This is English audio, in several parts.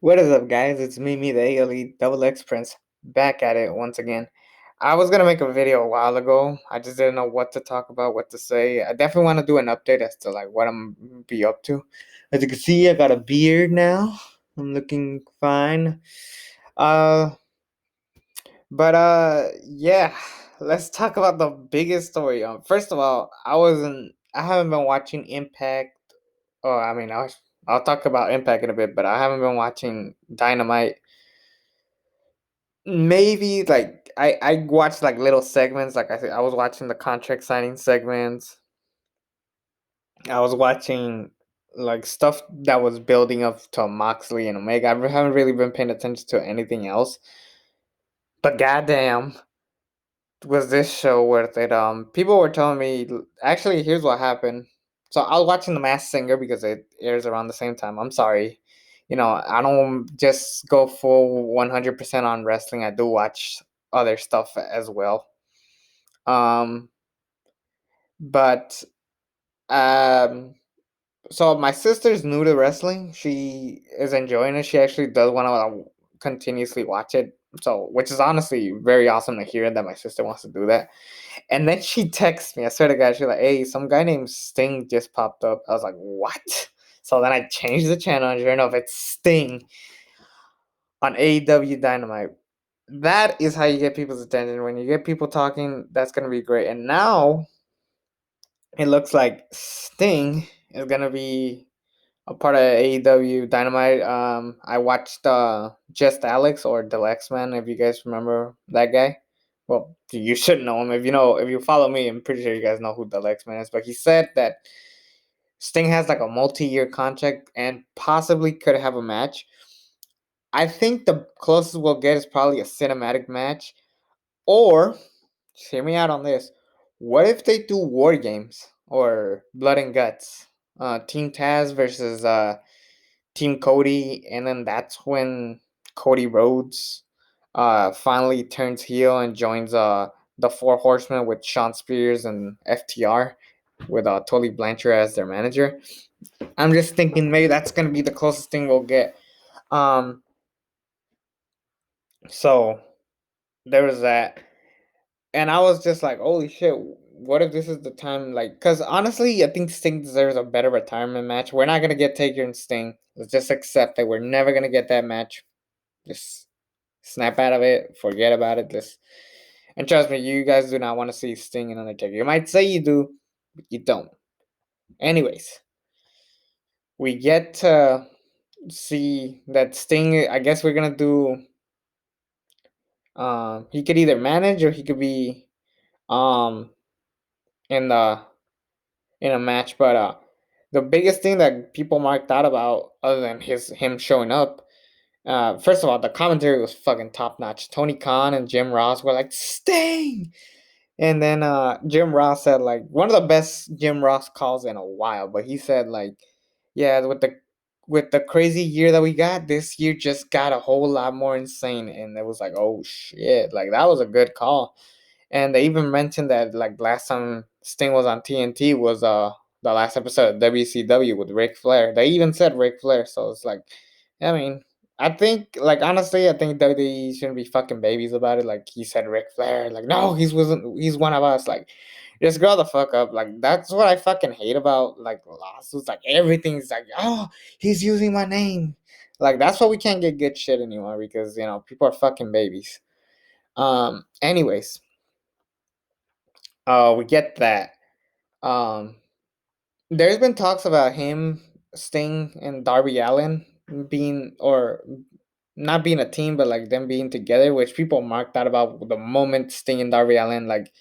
What is up, guys? It's me, the ALE Double X Prince, back at it once again. I was gonna make a video a while ago. I just didn't know what to talk about, what to say. I definitely want to do an update as to like what I'm be up to. As you can see, I got a beard now. I'm looking fine. Uh, yeah. Let's talk about the biggest story. First of all, I haven't been watching Impact. Oh, I mean, I'll talk about Impact in a bit, but I haven't been watching Dynamite. Maybe like I watched like little segments. Like I said, I was watching the contract signing segments. I was watching like stuff that was building up to Moxley and Omega. I haven't really been paying attention to anything else. But goddamn, was this show worth it? People were telling me actually here's what happened. So I was watching The Masked Singer because it airs around the same time. I'm sorry. I don't just go full 100% on wrestling. I do watch other stuff as well. Um, but um, so my sister's new to wrestling. She is enjoying it. She actually does want to continuously watch it. So, which is honestly very awesome to hear that my sister wants to do that. And then she texts me. I swear to God, she's like, "Hey, some guy named Sting just popped up." I was like, "What?" So then I changed the channel, and sure enough, it's Sting on AEW Dynamite. That is how you get people's attention. When you get people talking, that's gonna be great. And now it looks like Sting is gonna be a part of AEW Dynamite. I watched Just Alex or Deluxe Man, if you guys remember that guy. Well, you should know him. If you follow me, I'm pretty sure you guys know who Deluxe Man is. But he said that Sting has like a multi-year contract and possibly could have a match. I think the closest we'll get is probably a cinematic match. Or, hear me out on this. What if they do War Games or Blood and Guts? Team Taz versus Team Cody, and then that's when Cody Rhodes finally turns heel and joins the Four Horsemen with Sean Spears and FTR with Tully Blanchard as their manager. I'm just thinking maybe that's gonna be the closest thing we'll get. Um, so there was that, and I was just like, holy shit. What if this is the time? Like, because honestly, I think Sting deserves a better retirement match. We're not gonna get Taker and Sting. Let's just accept that we're never gonna get that match. Just snap out of it, forget about it. Just and trust me, you guys do not want to see Sting and Undertaker. You might say you do, but you don't. Anyways, we get to see that Sting. I guess we're gonna do. He could either manage or he could be um in the in a match. But the biggest thing that people marked out about, other than him showing up, first of all, the commentary was fucking top notch. Tony Khan and Jim Ross were like Sting. And then Jim Ross said like one of the best Jim Ross calls in a while, but he said like, yeah, with the crazy year that we got, this year just got a whole lot more insane, and it was like, oh shit, like that was a good call. And they even mentioned that like last time Sting was on TNT was the last episode of WCW with Ric Flair. They even said Ric Flair, so it's like, I mean, I think, like, honestly, I think WWE shouldn't be fucking babies about it. Like he said, Ric Flair, like, no, he's one of us. Like, just grow the fuck up. Like, that's what I fucking hate about like lawsuits. Like everything's like, oh, he's using my name. Like that's why we can't get good shit anymore because people are fucking babies. Anyways, we get that. Um, there's been talks about him, Sting, and Darby Allen being or not being a team, but like them being together, which people marked out about the moment Sting and Darby Allen like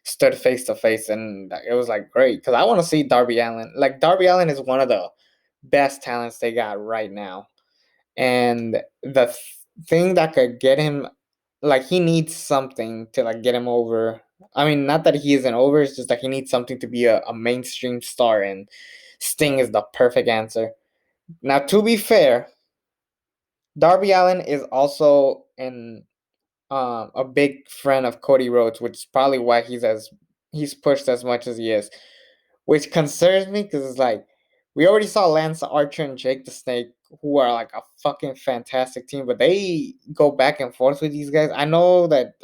stood face to face, and it was like great because I want to see Darby Allen. Like Darby Allen is one of the best talents they got right now, and thing that could get him, like he needs something to like get him over. I mean, not that he isn't over, it's just that he needs something to be a mainstream star, and Sting is the perfect answer. Now, to be fair, Darby Allen is also a big friend of Cody Rhodes, which is probably why he's pushed as much as he is, which concerns me because it's like we already saw Lance Archer and Jake the Snake, who are like a fucking fantastic team, but they go back and forth with these guys. I know that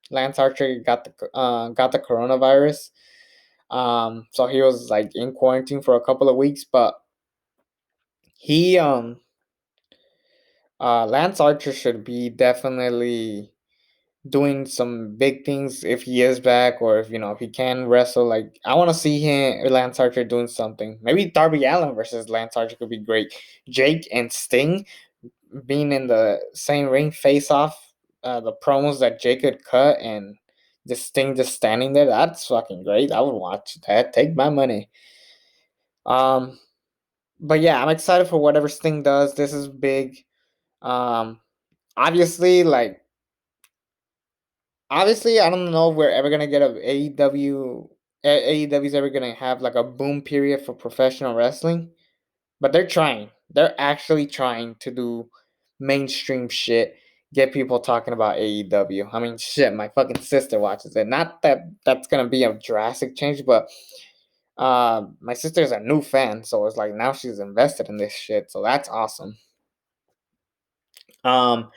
Lance Archer got the coronavirus, so he was like in quarantine for a couple of weeks, but he Lance Archer should be definitely doing some big things if he is back, or if he can wrestle. Like, I want to see him, Lance Archer, doing something. Maybe Darby Allin versus Lance Archer could be great. Jake and Sting being in the same ring, face off. The promos that Jake could cut and the Sting just standing there, that's fucking great. I would watch that. Take my money. Um, but yeah, I'm excited for whatever Sting does. This is big. Um, obviously, I don't know if we're ever gonna get a AEW. AEW's ever gonna have like a boom period for professional wrestling, but they're trying. They're actually trying to do mainstream shit, get people talking about AEW. I mean, shit, my fucking sister watches it. Not that that's gonna be a drastic change, but my sister's a new fan, so it's like now she's invested in this shit. So that's awesome. Um,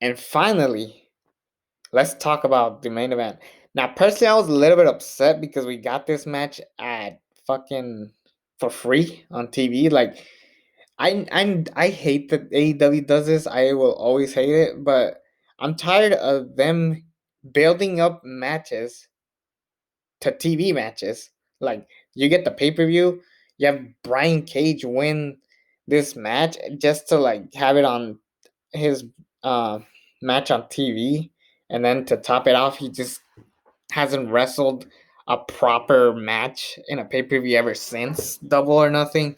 and finally, let's talk about the main event. Now, personally, I was a little bit upset because we got this match at fucking for free on TV. Like, I hate that AEW does this. I will always hate it, but I'm tired of them building up matches to TV matches. Like, you get the pay per view, you have Brian Cage win this match just to like have it on his uh, match on TV, and then to top it off, he just hasn't wrestled a proper match in a pay per view ever since Double or Nothing.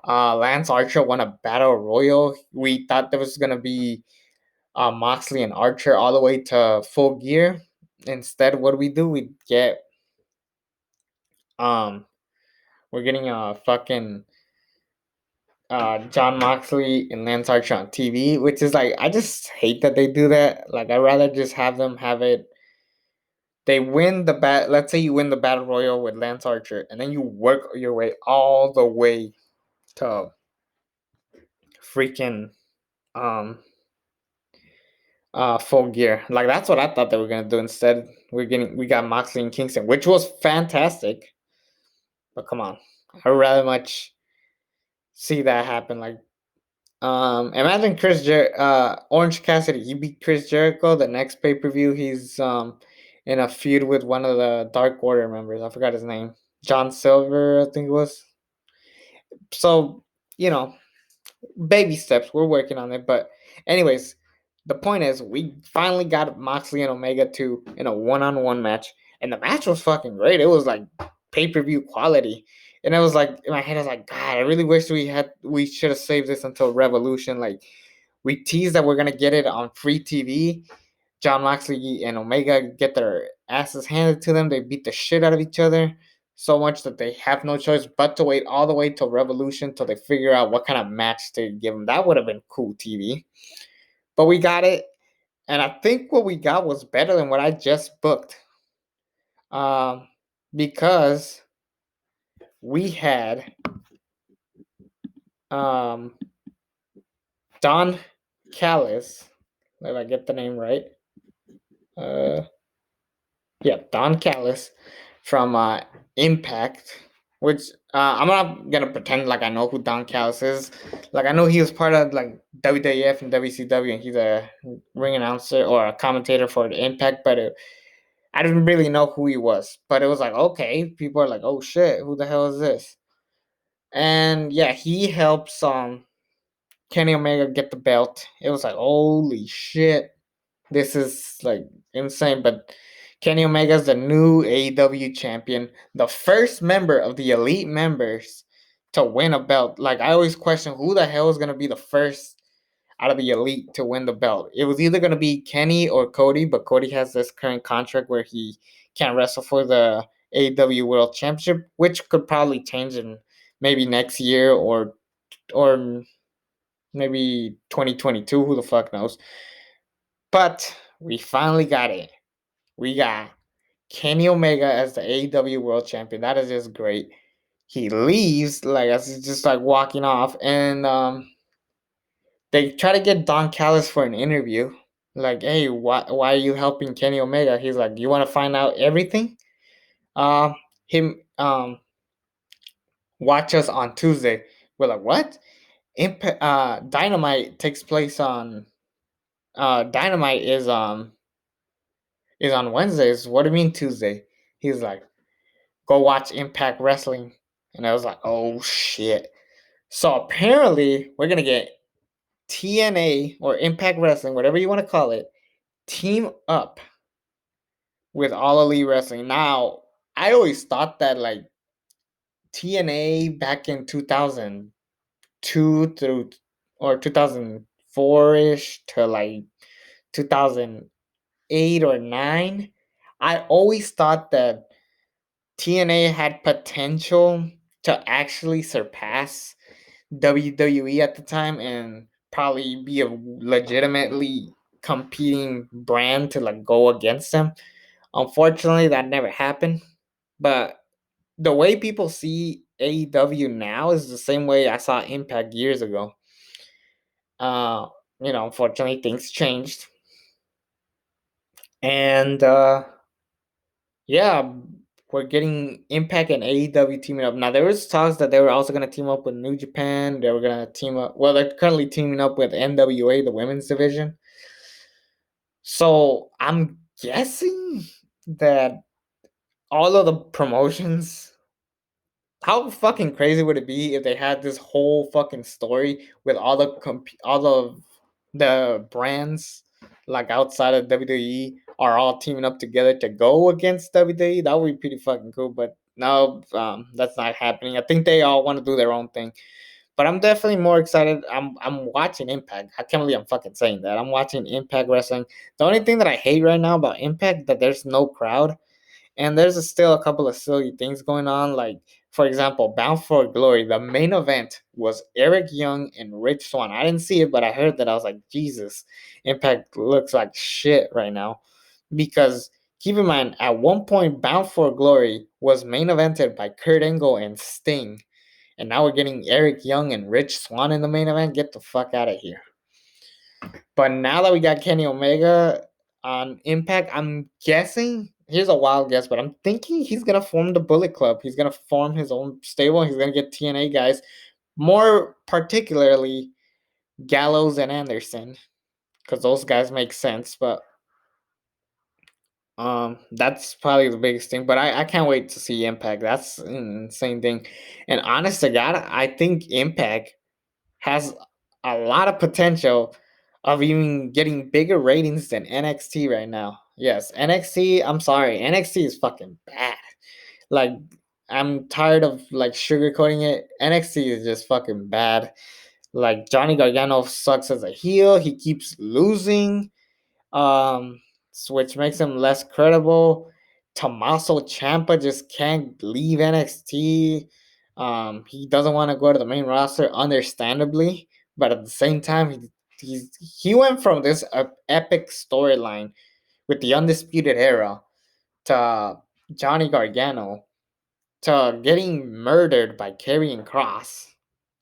Lance Archer won a battle royal. We thought there was gonna be Moxley and Archer all the way to Full Gear. Instead, what do? We get um we're getting a fucking John Moxley and Lance Archer on TV, which is like, I just hate that they do that. Like, I'd rather just have them have it. They win the Let's say you win the battle royal with Lance Archer, and then you work your way all the way to freaking um Full Gear. Like, that's what I thought they were gonna do. Instead, we got Moxley and Kingston, which was fantastic. But come on, I'd rather much see that happen. Like, imagine Orange Cassidy. He beat Chris Jericho. The next pay per view, he's in a feud with one of the Dark Order members. I forgot his name. John Silver, I think it was. So, you know, baby steps. We're working on it. But anyways, the point is, we finally got Moxley and Omega 2 in a one-on-one match, and the match was fucking great. It was like pay-per-view quality. And I was like, in my head, I was like, God, I really wish we should have saved this until Revolution. Like, we teased that we're gonna get it on free TV. John Moxley and Omega get their asses handed to them. They beat the shit out of each other so much that they have no choice but to wait all the way till Revolution till they figure out what kind of match to give them. That would have been cool TV. But we got it, and I think what we got was better than what I just booked. Um, because we had um Don Callis. If I get the name right. Uh, yeah, Don Callis from Impact, which I'm not gonna pretend like I know who Don Callis is. Like, I know he was part of like WWF and WCW, and he's a ring announcer or a commentator for the Impact, but I didn't really know who he was. But it was like, okay, people are like, oh shit, who the hell is this? And yeah, he helps Kenny Omega get the belt. It was like, holy shit, this is like insane. But Kenny Omega's the new AEW champion, the first member of the elite members to win a belt. Like, I always question who the hell is gonna be the first out of the elite to win the belt. It was either gonna be Kenny or Cody, but Cody has this current contract where he can't wrestle for the AEW World Championship, which could probably change in maybe next year or maybe 2022. Who the fuck knows? But we finally got it. We got Kenny Omega as the AEW World Champion. That is just great. he leaves like as he's just like walking off, and they try to get Don Callis for an interview. Like, hey, why are you helping Kenny Omega? He's like, you want to find out everything? Um, him watch us on Tuesday. We're like, what? Dynamite takes place on Dynamite is on Wednesdays. What do you mean Tuesday? He's like, go watch Impact Wrestling. And I was like, oh shit. So apparently we're gonna get TNA or Impact Wrestling, whatever you want to call it, team up with All Elite Wrestling. Now, I always thought that like TNA back in 2002 through or 2004 ish to like 2008 or 9, I always thought that TNA had potential to actually surpass WWE at the time and probably be a legitimately competing brand to like go against them. Unfortunately, that never happened. But the way people see AEW now is the same way I saw Impact years ago. Uh, unfortunately, things changed, and yeah, we're getting Impact and AEW teaming up. Now there was talks that they were also gonna team up with New Japan. They were gonna team up. Well, they're currently teaming up with NWA, the women's division. So I'm guessing that all of the promotions. How fucking crazy would it be if they had this whole fucking story with all of the brands like outside of WWE are all teaming up together to go against WWE? That would be pretty fucking cool. But no, that's not happening. I think they all want to do their own thing. But I'm definitely more excited. I'm watching Impact. I can't believe I'm fucking saying that. I'm watching Impact Wrestling. The only thing that I hate right now about Impact that there's no crowd, and there's still a couple of silly things going on. Like, for example, Bound for Glory, the main event was Eric Young and Rich Swann. I didn't see it, but I heard that. I was like, Jesus, Impact looks like shit right now. Because keep in mind, at one point, Bound for Glory was main evented by Kurt Angle and Sting. And now we're getting Eric Young and Rich Swann in the main event. Get the fuck out of here. But now that we got Kenny Omega on Impact, I'm guessing. Here's a wild guess, but I'm thinking he's gonna form the Bullet Club. He's gonna form his own stable. He's gonna get TNA guys, more particularly Gallows and Anderson, because those guys make sense. But that's probably the biggest thing. But I can't wait to see Impact. That's an insane thing. And honest to God, I think Impact has a lot of potential of even getting bigger ratings than NXT right now. Yes, NXT, I'm sorry, NXT is fucking bad. Like, I'm tired of like sugarcoating it. NXT is just fucking bad. Like, Johnny Gargano sucks as a heel. He keeps losing. Um, which makes him less credible. Tommaso Ciampa just can't leave NXT. He doesn't want to go to the main roster, understandably, but at the same time, he went from this epic storyline with the Undisputed Era to Johnny Gargano to getting murdered by Karrion Kross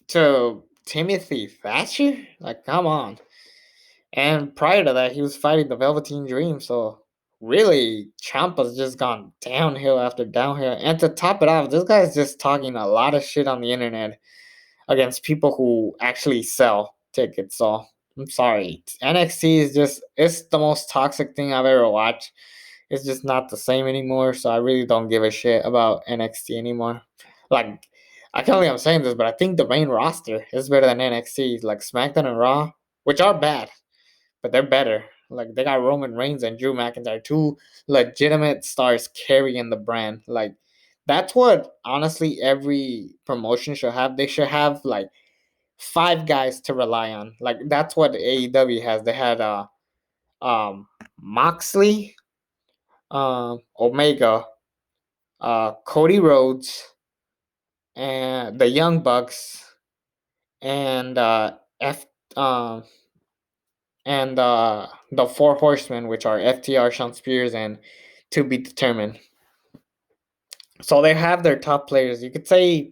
to Timothy Thatcher. Like, come on. And prior to that, he was fighting the Velveteen Dream. So really, Ciampa's just gone downhill after downhill. And to top it off, this guy's just talking a lot of shit on the internet against people who actually sell tickets. So I'm sorry, NXT is just it's the most toxic thing I've ever watched. It's just not the same anymore. So I really don't give a shit about NXT anymore. Like, I can't believe I'm saying this, but I think the main roster is better than NXT. Like SmackDown and Raw, which are bad, but they're better. Like, they got Roman Reigns and Drew McIntyre, two legitimate stars carrying the brand. Like, that's what honestly every promotion should have. They should have like five guys to rely on. Like, that's what AEW has. They had Moxley, Omega, Cody Rhodes, and the Young Bucks, and F um and the Four Horsemen, which are FTR, Sean Spears, and To Be Determined. So they have their top players. You could say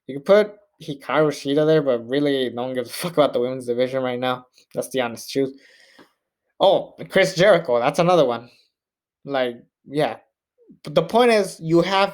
you could put Hikaru Shida there, but really no one gives a fuck about the women's division right now. That's the honest truth. Oh, Chris Jericho, that's another one. Like, yeah. But the point is you have